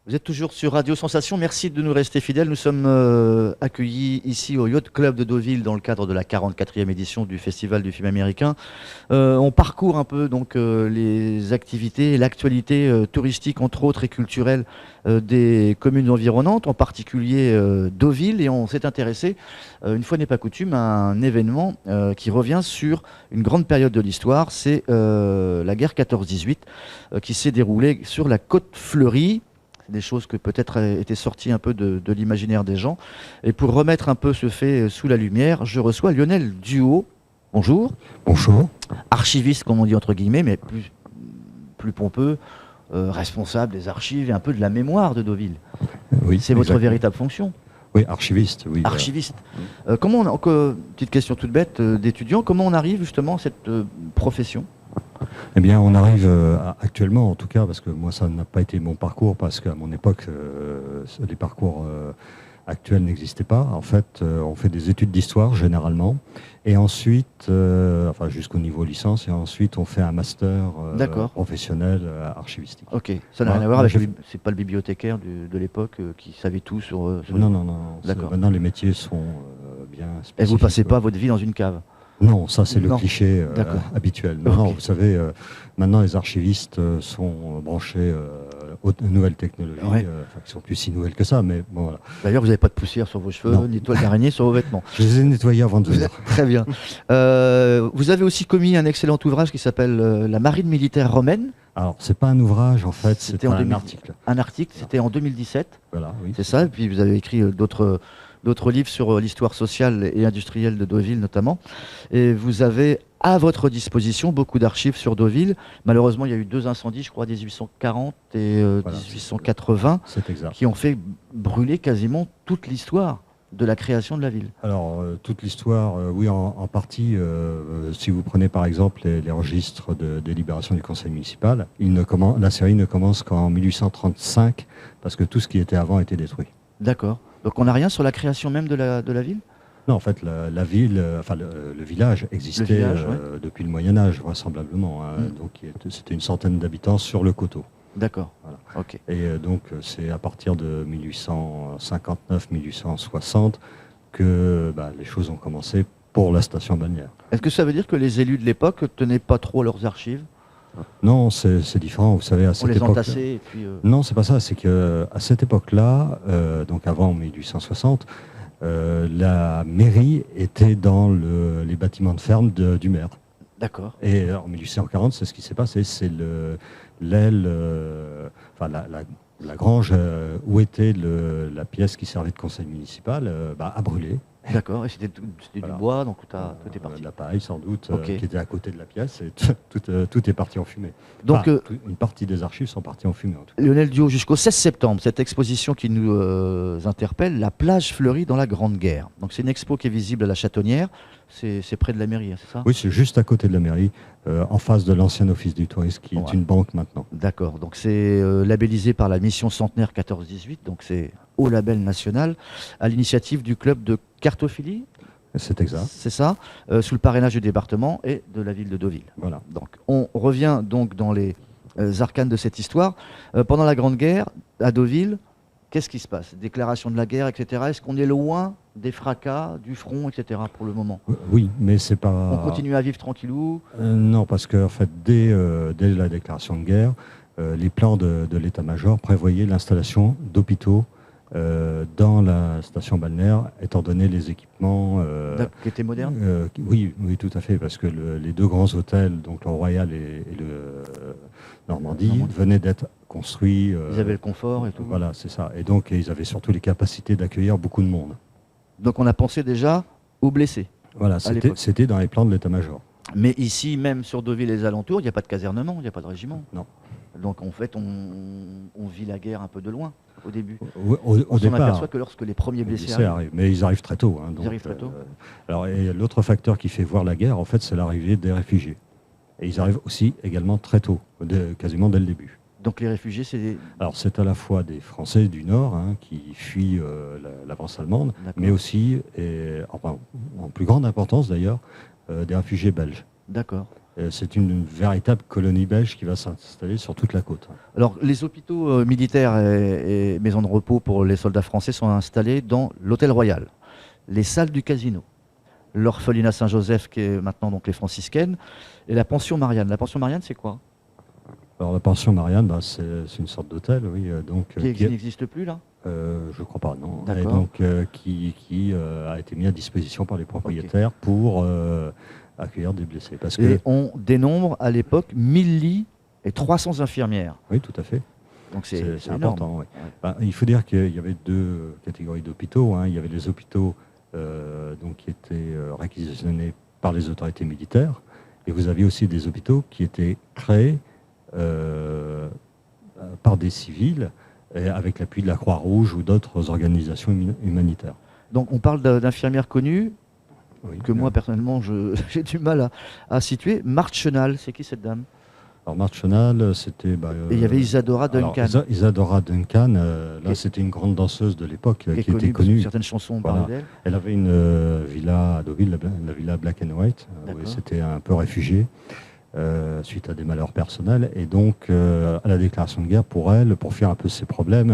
Vous êtes toujours sur Radio Sensation. Merci de nous rester fidèles. Nous sommes accueillis ici au Yacht Club de Deauville dans le cadre de la 44e édition du Festival du film américain. On parcourt un peu donc les activités et l'actualité touristique entre autres et culturelle des communes environnantes, en particulier Deauville, et on s'est intéressé, une fois n'est pas coutume, à un événement qui revient sur une grande période de l'histoire. C'est la guerre 14-18 qui s'est déroulée sur la côte fleurie. Des choses que peut-être étaient sorties un peu de l'imaginaire des gens. Et pour remettre un peu ce fait sous la lumière, je reçois Lionel Duhaut. Bonjour. Bonjour. Archiviste, comme on dit entre guillemets, mais plus pompeux, responsable des archives et un peu de la mémoire de Deauville. Oui, c'est votre véritable fonction. Oui, archiviste. Oui, archiviste. Petite question toute bête d'étudiant, comment on arrive justement à cette profession ? Eh bien, on arrive actuellement, en tout cas, parce que moi, ça n'a pas été mon parcours, parce qu'à mon époque, les parcours actuels n'existaient pas. En fait, on fait des études d'histoire, généralement, et ensuite, enfin, jusqu'au niveau licence, et ensuite, on fait un master professionnel archivistique. Ok, ça n'a rien à voir avec... C'est pas le bibliothécaire de l'époque qui savait tout sur... Non. D'accord. Maintenant, les métiers sont bien spécifiques. Et vous passez pas votre vie dans une cave ? Non, ça c'est le cliché habituel. Non, vous savez, maintenant les archivistes sont branchés aux nouvelles technologies, qui sont plus si nouvelles que ça, mais bon voilà. D'ailleurs, vous n'avez pas de poussière sur vos cheveux, ni de toile d'araignée sur vos vêtements. Je les ai nettoyés avant de venir. Très bien. Vous avez aussi commis un excellent ouvrage qui s'appelle La marine militaire romaine. Alors, c'est pas un ouvrage, en fait, c'était un article. Un article, c'était en 2017. Voilà, oui. C'est ça, et puis vous avez écrit d'autres livres sur l'histoire sociale et industrielle de Deauville notamment. Et vous avez à votre disposition beaucoup d'archives sur Deauville. Malheureusement, il y a eu 2 incendies, je crois, 1840 et 1880, qui ont fait brûler quasiment toute l'histoire de la création de la ville. Alors, toute l'histoire, oui, en partie. Si vous prenez par exemple les registres de délibération du conseil municipal, la série ne commence qu'en 1835, parce que tout ce qui était avant était détruit. D'accord. Donc on n'a rien sur la création même de la ville ? Non, en fait, la ville, enfin le village existait depuis le Moyen-Âge, vraisemblablement. Donc c'était une centaine d'habitants sur le coteau. D'accord. Voilà. Ok. Et donc c'est à partir de 1859-1860 que les choses ont commencé pour la station balnéaire. Est-ce que ça veut dire que les élus de l'époque ne tenaient pas trop leurs archives ? Non, c'est différent. Vous savez, à cette époque. On les entassait et puis. Non, c'est pas ça. C'est que à cette époque-là, donc avant 1860, la mairie était dans les bâtiments de ferme du maire. D'accord. Et en 1840, c'est ce qui s'est passé. C'est l'aile, la grange où était la pièce qui servait de conseil municipal a brûlé. D'accord, et c'était du bois, donc tout est parti. De la paille sans doute, qui était à côté de la pièce, et tout est parti en fumée. Donc, une partie des archives sont parties en fumée en tout cas. Lionel Duhaut, jusqu'au 16 septembre, cette exposition qui nous interpelle, La plage fleurie dans la Grande Guerre. Donc c'est une expo qui est visible à la Châtonnière, c'est près de la mairie, c'est ça ? Oui, c'est juste à côté de la mairie, en face de l'ancien office du tourisme, qui est une banque maintenant. D'accord, donc c'est labellisé par la mission centenaire 14-18, donc c'est au label national, à l'initiative du club de cartophilie. C'est exact. C'est ça, sous le parrainage du département et de la ville de Deauville. Voilà. Donc on revient donc dans les arcanes de cette histoire. Pendant la Grande Guerre, à Deauville, qu'est-ce qui se passe ? Déclaration de la guerre, etc. Est-ce qu'on est loin des fracas, du front, etc. pour le moment ? Oui, mais c'est pas... On continue à vivre tranquillou ? Non, parce que en fait, dès la déclaration de guerre, les plans de l'état-major prévoyaient l'installation d'hôpitaux dans la station balnéaire, étant donné les équipements... qui étaient modernes ? Oui, tout à fait, parce que les 2 grands hôtels, donc le Royal et le Normandie, venaient d'être construits... Ils avaient le confort et tout. Voilà, c'est ça. Et donc, ils avaient surtout les capacités d'accueillir beaucoup de monde. Donc on a pensé déjà aux blessés. Voilà, c'était dans les plans de l'état-major. Mais ici, même sur Deauville et les alentours, il n'y a pas de casernement, il n'y a pas de régiment. Non. Donc en fait, on vit la guerre un peu de loin au début. Au s'en départ, aperçoit que lorsque les premiers blessés arrivent. Mais ils arrivent très tôt. Ils arrivent très tôt. Alors, et l'autre facteur qui fait voir la guerre, en fait, c'est l'arrivée des réfugiés. Et ils arrivent aussi également très tôt, quasiment dès le début. Donc les réfugiés, c'est... Alors c'est à la fois des Français du Nord qui fuient l'avance allemande, mais aussi, en plus grande importance d'ailleurs, des réfugiés belges. D'accord. C'est une véritable colonie belge qui va s'installer sur toute la côte. Alors, les hôpitaux militaires et maisons de repos pour les soldats français sont installés dans l'Hôtel Royal, les salles du casino, l'orphelinat Saint-Joseph, qui est maintenant donc les franciscaines, et la pension Marianne. La pension Marianne, c'est quoi? Alors la pension Marianne, c'est une sorte d'hôtel, oui, Qui n'existe plus là? je crois pas, non. Et D'accord. donc qui a été mis à disposition par les propriétaires pour accueillir des blessés. Parce Et que, on dénombre à l'époque 1000 lits et 300 infirmières. oui, tout à fait. Donc c'est énorme. Important. Oui. Il faut dire qu'il y avait deux catégories d'hôpitaux. Il y avait les hôpitaux qui étaient réquisitionnés par les autorités militaires, et vous aviez aussi des hôpitaux qui étaient créés par des civils, et avec l'appui de la Croix-Rouge ou d'autres organisations humanitaires. Donc on parle d'infirmières connues, Oui. que moi personnellement j'ai du mal à situer. Marthe Chenal, c'est qui cette dame? Alors Marthe Chenal, c'était... Et il y avait Isadora Duncan, Isadora Duncan, Qui est- c'était une grande danseuse de l'époque qui est qui était connue pour connue. certaines chansons, on Voilà. parlait d'elle. Elle avait une villa à Deauville, la villa Black and White, où D'accord. elle s'était un peu réfugiée suite à des malheurs personnels. Et donc, à la déclaration de guerre, pour elle, pour fuir un peu ses problèmes,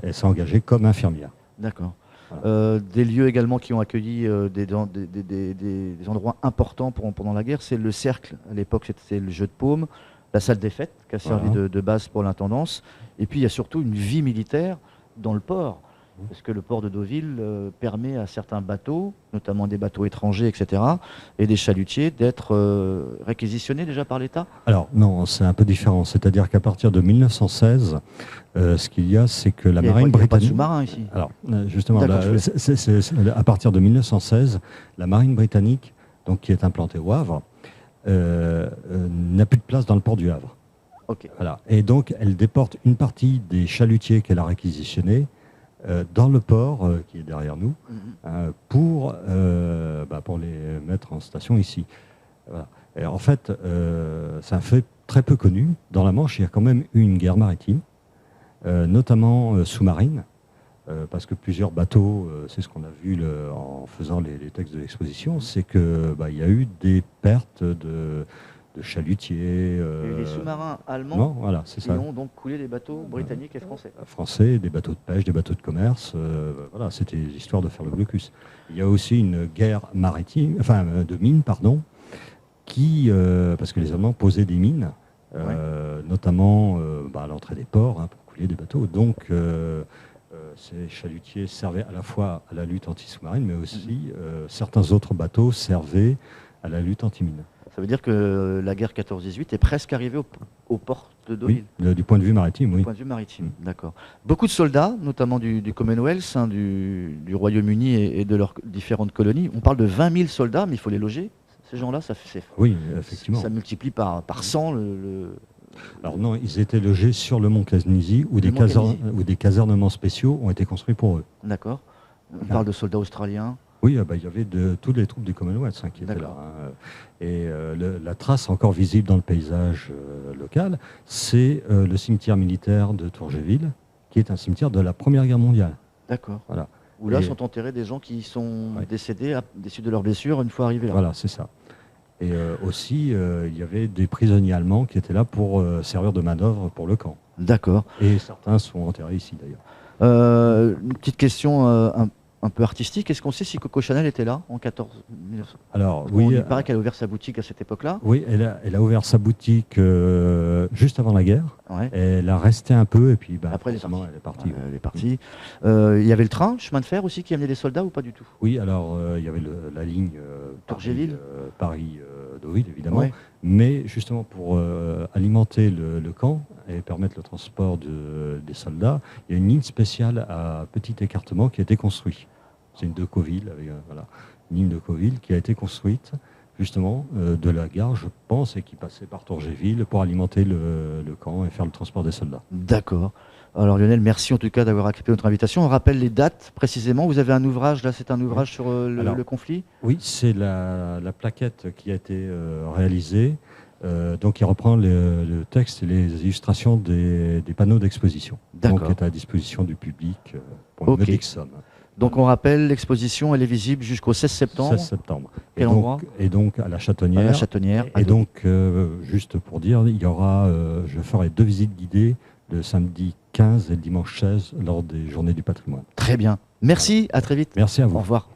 elle s'est engagée comme infirmière. D'accord. Voilà. Des lieux également qui ont accueilli des endroits importants pendant la guerre, c'est le cercle. À l'époque, c'était le jeu de paume, la salle des fêtes, qui a servi Voilà. de base pour l'intendance. Et puis, il y a surtout une vie militaire dans le port. Parce que le port de Deauville permet à certains bateaux, notamment des bateaux étrangers, etc., et des chalutiers, d'être réquisitionnés déjà par l'État. Alors, non, c'est un peu différent. C'est-à-dire qu'à partir de 1916, ce qu'il y a, c'est que la Il y a marine pas de britannique... sous-marin ici. Alors, justement, D'accord, à partir de 1916, la marine britannique, donc, qui est implantée au Havre, n'a plus de place dans le port du Havre. Ok. Voilà. Et donc, elle déporte une partie des chalutiers qu'elle a réquisitionnés dans le port qui est derrière nous pour les mettre en station ici. Voilà. Et en fait, c'est un fait très peu connu. Dans la Manche, il y a quand même eu une guerre maritime, notamment sous-marine, parce que plusieurs bateaux, c'est ce qu'on a vu en faisant les textes de l'exposition, c'est que il y a eu des pertes de chalutiers. Et les sous-marins allemands Non, voilà, c'est qui ça. ont donc coulé des bateaux britanniques et français. Français, des bateaux de pêche, des bateaux de commerce. Voilà, c'était l'histoire de faire le blocus. Il y a aussi une guerre maritime, de mines, pardon, parce que les Allemands posaient des mines, notamment à l'entrée des ports, pour couler des bateaux. Donc, ces chalutiers servaient à la fois à la lutte anti-sous-marine, mais aussi certains autres bateaux servaient à la lutte anti-mine. Ça veut dire que la guerre 14-18 est presque arrivée au port de Deauville. Oui, du point de vue maritime, oui. Du point de vue maritime, d'accord. Beaucoup de soldats, notamment du Commonwealth, du Royaume-Uni et de leurs différentes colonies. On parle de 20 000 soldats, mais il faut les loger. Ces gens-là, Oui, effectivement. ça multiplie par 100 Alors non, ils étaient logés sur le mont Casnisy, où des casernements spéciaux ont été construits pour eux. D'accord. On parle de soldats australiens. Oui, il y avait toutes les troupes du Commonwealth qui étaient là. Et la trace encore visible dans le paysage local, c'est le cimetière militaire de Tourgéville, qui est un cimetière de la Première Guerre mondiale. D'accord. Voilà. Où là sont enterrés des gens qui sont décédés des suites de leurs blessures une fois arrivés là. Voilà, c'est ça. Et aussi, il y avait des prisonniers allemands qui étaient là pour servir de manœuvre pour le camp. D'accord. Et certains sont enterrés ici d'ailleurs. Une petite question un peu artistique. Est-ce qu'on sait si Coco Chanel était là en 1900 Alors, oui. Il paraît qu'elle a ouvert sa boutique à cette époque-là. Oui, elle a ouvert sa boutique juste avant la guerre. Ouais. Elle a resté un peu et puis après elle est partie. Elle est partie. Il y avait le train, chemin de fer aussi qui amenait des soldats ou pas du tout? Oui, alors il y avait la ligne Tourgéville, Paris-Deauville évidemment, ouais. Mais justement pour alimenter le camp et permettre le transport des soldats, il y a une ligne spéciale à petit écartement qui a été construite. C'est une Decauville, une ligne Decauville qui a été construite justement de la gare, je pense, et qui passait par Tourgéville pour alimenter le camp et faire le transport des soldats. D'accord. Alors Lionel, merci en tout cas d'avoir accepté notre invitation. On rappelle les dates précisément. Vous avez un ouvrage, là c'est un ouvrage sur le conflit? Oui, c'est la plaquette qui a été réalisée, donc qui reprend le texte et les illustrations des panneaux d'exposition. D'accord. Donc qui est à disposition du public pour une modique somme. Donc on rappelle, l'exposition, elle est visible jusqu'au 16 septembre. 16 septembre. Quel endroit ? Et donc à la Châtonnière. À la Châtonnière. Et donc, juste pour dire, il y aura, je ferai 2 visites guidées le samedi 15 et le dimanche 16 lors des Journées du patrimoine. Très bien. Merci, à très vite. Merci à vous. Au revoir.